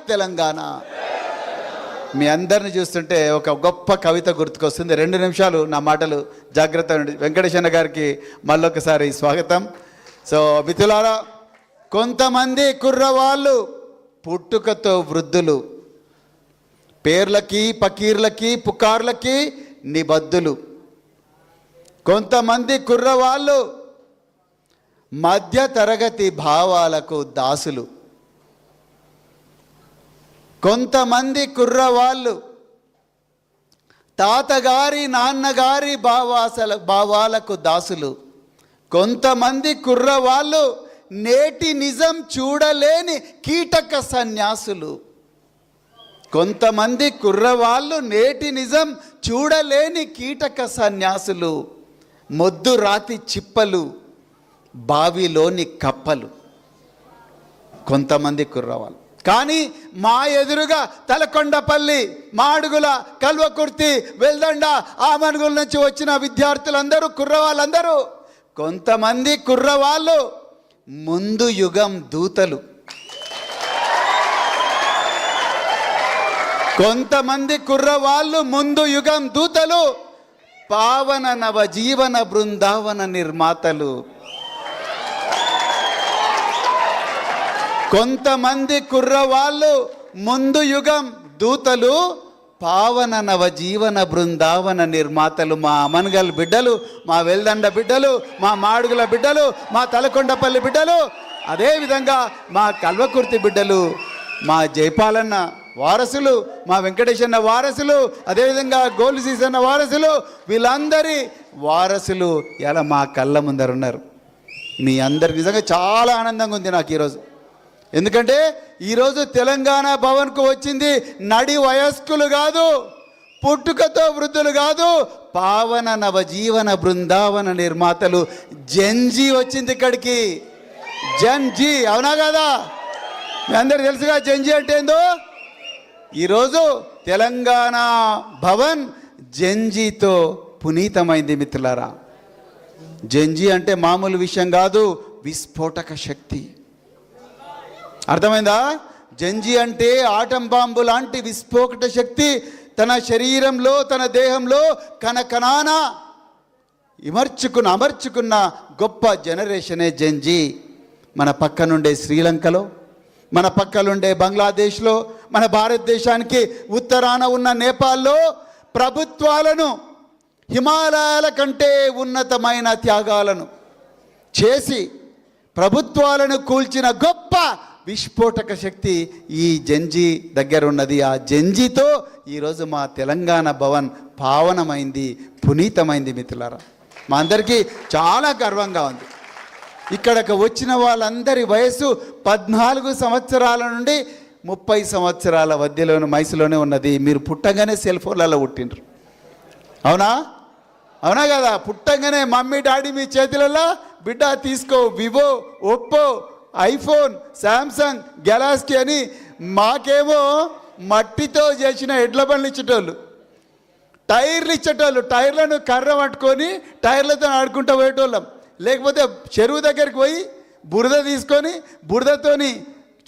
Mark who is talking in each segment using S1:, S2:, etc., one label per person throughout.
S1: తెలంగాణ. మీ అందరిని చూస్తుంటే ఒక గొప్ప కవిత గుర్తుకొస్తుంది. 2 నిమిషాలు నా మాటలు జాగ్రత్త. వెంకటేశన్న గారికి మళ్ళొకసారి స్వాగతం. సో మిత్రులారా, కొంతమంది కుర్రవాళ్ళు పుట్టుకతో వృద్ధులు, పేర్లకి పకీర్లకి పుకార్లకి నిబద్ధులు. కొంతమంది కుర్రవాళ్ళు మధ్య తరగతి భావాలకు దాసులు. కొంతమంది కుర్రవాళ్ళు తాతగారి నాన్నగారి భావాలకు దాసులు. కొంతమంది కుర్రవాళ్ళు నేటి నిజం చూడలేని కీటక సన్యాసులు. కొంతమంది కుర్రవాళ్ళు నేటి నిజం చూడలేని కీటక సన్యాసులు. మొద్దు రాతి చిప్పలు, బావిలోని కప్పలు. కొంతమంది కుర్రవాళ్ళు. కానీ మా ఎదురుగా తలకొండపల్లి, మాడుగుల, కల్వకుర్తి, వెల్దండ, ఆమనుగుల నుంచి వచ్చిన విద్యార్థులందరూ, కుర్రవాళ్ళందరూ, కొంతమంది కుర్రవాళ్ళు ముందు యుగం దూతలు. కొంతమంది కుర్రవాళ్ళు ముందు యుగం దూతలు, పావన నవ జీవన బృందావన నిర్మాతలు. కొంతమంది కుర్రవాళ్ళు ముందు యుగం దూతలు, పావన నవ జీవన బృందావన నిర్మాతలు. మా అమన్గల్ బిడ్డలు, మా వెల్దండ బిడ్డలు, మా మాడుగుల బిడ్డలు, మా తలకొండపల్లి బిడ్డలు, అదేవిధంగా మా కల్వకుర్తి బిడ్డలు, మా జైపాలన్న వారసులు, మా వెంకటేశన్న వారసులు, అదేవిధంగా గోలు సీసన్న వారసులు, వీళ్ళందరి వారసులు ఇలా మా కళ్ళ ముందరున్నారు. మీ అందరికి నిజంగా చాలా ఆనందంగా ఉంది నాకు ఈరోజు. ఎందుకంటే ఈరోజు తెలంగాణ భవన్కు వచ్చింది నడి వయస్కులు కాదు, పుట్టుకతో వృద్ధులు కాదు, పావన నవజీవన బృందావన నిర్మాతలు. జెన్జీ వచ్చింది ఇక్కడికి. జెన్జీ, అవునా కదా? మీ అందరికి తెలుసుగా జెన్జీ అంటే ఏందో. ఈరోజు తెలంగాణ భవన్ జెన్జీతో పునీతమైంది మిత్రులారా. జెన్జీ అంటే మామూలు విషయం కాదు, విస్ఫోటక శక్తి. అర్థమైందా? జెన్జీ అంటే ఆటం బాంబు లాంటి విస్ఫోటక శక్తి తన శరీరంలో, తన దేహంలో కణకణాన అమర్చుకున్న గొప్ప జనరేషనే జెన్జీ. మన పక్కనుండే శ్రీలంకలో, మన పక్కనుండే బంగ్లాదేశ్లో, మన భారతదేశానికి ఉత్తరాన ఉన్న నేపాల్లో ప్రభుత్వాలను, హిమాలయాల కంటే ఉన్నతమైన త్యాగాలను చేసి ప్రభుత్వాలను కూల్చిన గొప్ప విస్ఫోటక శక్తి ఈ జెన్జీ దగ్గర ఉన్నది. ఆ జెన్జీతో ఈరోజు మా తెలంగాణ భవన్ పావనమైంది, పునీతమైంది మిత్రులారా. మా అందరికీ చాలా గర్వంగా ఉంది. ఇక్కడకు వచ్చిన వాళ్ళందరి వయసు 14 సంవత్సరాల నుండి 30 సంవత్సరాల వయసులోనే ఉన్నది. మీరు పుట్టగానే సెల్ ఫోన్లలో పుట్టిండ్రు, అవునా? అవునా కదా? పుట్టంగానే మమ్మీ డాడీ మీ చేతులలో బిడ్డ తీసుకో, Vivo, Oppo, iPhone, Samsung, Galaxy అని. మాకేమో మట్టితో చేసిన ఎడ్ల బండ్లు ఇచ్చేటోళ్ళు, టైర్లు ఇచ్చేటోళ్ళు. టైర్లను కర్ర పట్టుకొని టైర్లతో ఆడుకుంటూ పోయేటోళ్ళం. లేకపోతే చెరువు దగ్గరికి పోయి బురద తీసుకొని, బురదతోని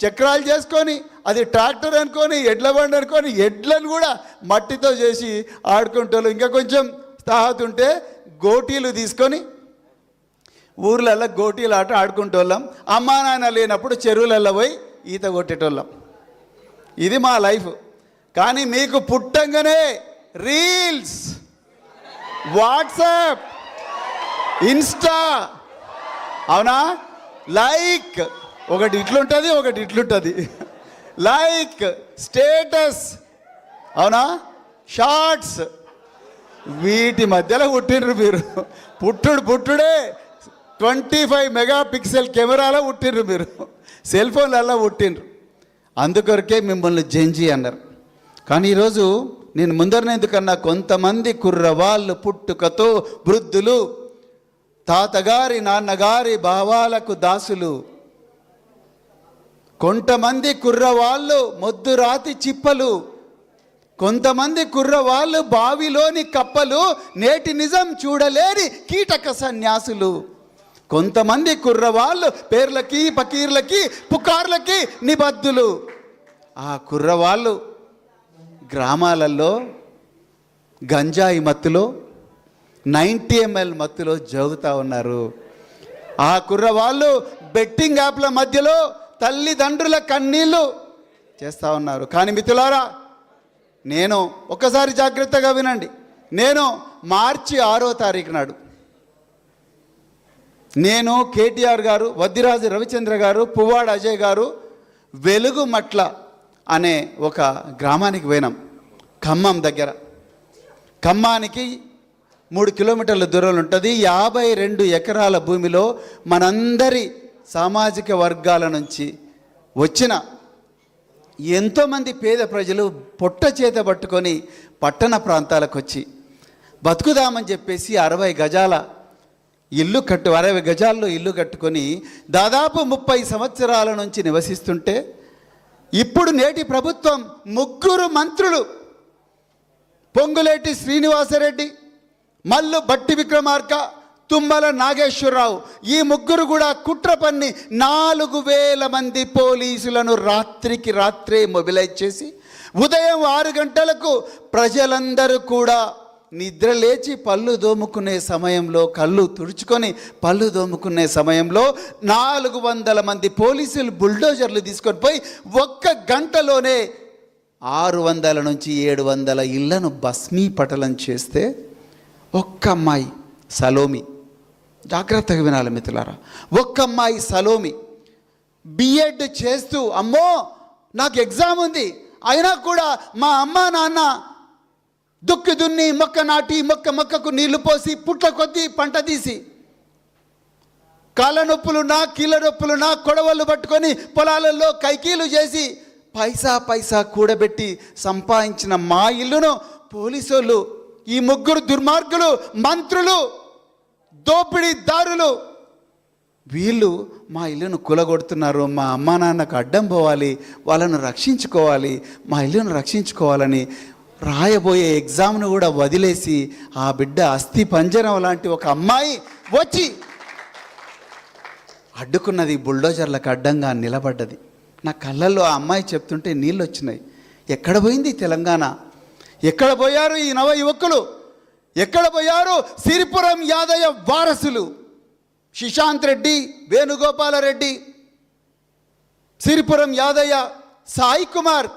S1: చక్రాలు చేసుకొని, అది ట్రాక్టర్ అనుకొని, ఎడ్ల బండి అనుకొని, ఎడ్లను కూడా మట్టితో చేసి ఆడుకుంటోళ్ళు. ఇంకా కొంచెం తాహతు ఉంటే గోటీలు తీసుకొని ఊర్లలో గోటీలు ఆట ఆడుకుంటోళ్ళం. అమ్మా నాన్న లేనప్పుడు చెరువులలో పోయి ఈత కొట్టేటోళ్ళం. ఇది మా లైఫ్. కానీ మీకు పుట్టంగానే రీల్స్, వాట్సాప్, ఇన్స్టా, అవునా? లైక్ ఒకటి ఇట్లుంటుంది, ఒకటి ఇట్లుంటుంది. లైక్, స్టేటస్, అవునా? షార్ట్స్, వీటి మధ్యలో పుట్టిండ్రు మీరు. పుట్టుడే 25 మెగాపిక్సెల్ కెమెరాలో పుట్టిండ్రు మీరు, సెల్ ఫోన్లలో పుట్టిండ్రు. అందుకొరకే మిమ్మల్ని జెన్జీ అన్నారు. కానీ ఈరోజు నేను ముందరనే ఎందుకన్నా, కొంతమంది కుర్రవాళ్ళు పుట్టుకతో వృద్ధులు, తాతగారి నాన్నగారి భావాలకు దాసులు. కొంతమంది కుర్రవాళ్ళు మొద్దు రాతి చిప్పలు, కొంతమంది కుర్రవాళ్ళు బావిలోని కప్పలు, నేటి నిజం చూడలేని కీటక సన్యాసులు. కొంతమంది కుర్రవాళ్ళు పేర్లకి పకీర్లకి పుకార్లకి నిబద్ధులు. ఆ కుర్రవాళ్ళు గ్రామాలలో గంజాయి మత్తులో 90 ml మత్తులో జోగుతూ ఉన్నారు. ఆ కుర్రవాళ్ళు బెట్టింగ్ యాప్ల మధ్యలో తల్లిదండ్రుల కన్నీళ్ళు చేస్తూ ఉన్నారు. కానీ మిత్రులారా, నేను ఒక్కసారి జాగ్రత్తగా వినండి. నేను మార్చి 6వ తారీఖు నాడు నేను కేటీఆర్ గారు, వద్దిరాజు రవిచంద్ర గారు, పువ్వాడ అజయ్ గారు వెలుగుమట్ల అనే ఒక గ్రామానికి పోయినాం. ఖమ్మం దగ్గర. ఖమ్మానికి 3 కిలోమీటర్ల దూరంలో ఉంటుంది. 52 ఎకరాల భూమిలో మనందరి సామాజిక వర్గాల నుంచి వచ్చిన ఎంతోమంది పేద ప్రజలు పొట్ట చేత పట్టుకొని పట్టణ ప్రాంతాలకు వచ్చి బతుకుదామని చెప్పేసి 60 గజాల్లో ఇల్లు కట్టుకొని దాదాపు 30 సంవత్సరాల నుంచి నివసిస్తుంటే, ఇప్పుడు నేటి ప్రభుత్వం 3 మంత్రులు, పొంగులేటి శ్రీనివాసరెడ్డి, మల్లు బట్టి విక్రమార్క, తుమ్మల నాగేశ్వరరావు, ఈ 3 కూడా కుట్ర పన్ని 4000 మంది పోలీసులను రాత్రికి రాత్రే మొబిలైజ్ చేసి ఉదయం 6 గంటలకు ప్రజలందరూ కూడా నిద్ర లేచి పళ్ళు దోముకునే సమయంలో, కళ్ళు తుడుచుకొని పళ్ళు దోముకునే సమయంలో 400 మంది పోలీసులు బుల్డోజర్లు తీసుకొని పోయి 1 గంటలోనే 600 నుంచి 700 ఇళ్లను భస్మీపటలం చేస్తే, ఒక్క అమ్మాయి సలోమి, జాగ్రత్తగా వినాలి మిత్రులారా, ఒక్క అమ్మాయి సలోమి బిఎడ్ చేస్తూ, అమ్మో నాకు ఎగ్జామ్ ఉంది, అయినా కూడా మా అమ్మ నాన్న దుక్కి దున్ని మొక్క నాటి మొక్కకు నీళ్లు పోసి పుట్ల కొద్దీ పంట తీసి కాళ్ళ నొప్పులున్నా కీళ్ళ నొప్పులున్నా కొడవళ్ళు పట్టుకొని పొలాలలో కైకీలు చేసి పైసా కూడబెట్టి సంపాదించిన మా ఇల్లును పోలీసులు, ఈ 3 దుర్మార్గులు, మంత్రులు, దోపిడీదారులు, వీళ్ళు మా ఇల్లును కూలగొడుతున్నారు. మా అమ్మా నాన్నకు అడ్డం పోవాలి, వాళ్ళను రక్షించుకోవాలి, మా ఇల్లును రక్షించుకోవాలని రాయబోయే ఎగ్జామ్ను కూడా వదిలేసి ఆ బిడ్డ అస్థి పంజరం లాంటి ఒక అమ్మాయి వచ్చి అడ్డుకున్నది. బుల్డోజర్లకు అడ్డంగా నిలబడ్డది. నా కళ్ళల్లో ఆ అమ్మాయి చెప్తుంటే నీళ్ళు వచ్చినాయి. ఎక్కడ పోయింది తెలంగాణ? ఎక్కడ పోయారు ఈ నవ యువకులు? ఎక్కడ పోయారు సిరిపురం యాదయ్య వారసులు? శిశాంత్ రెడ్డి, వేణుగోపాల రెడ్డి, సిరిపురం యాదయ్య, సాయి కుమార్.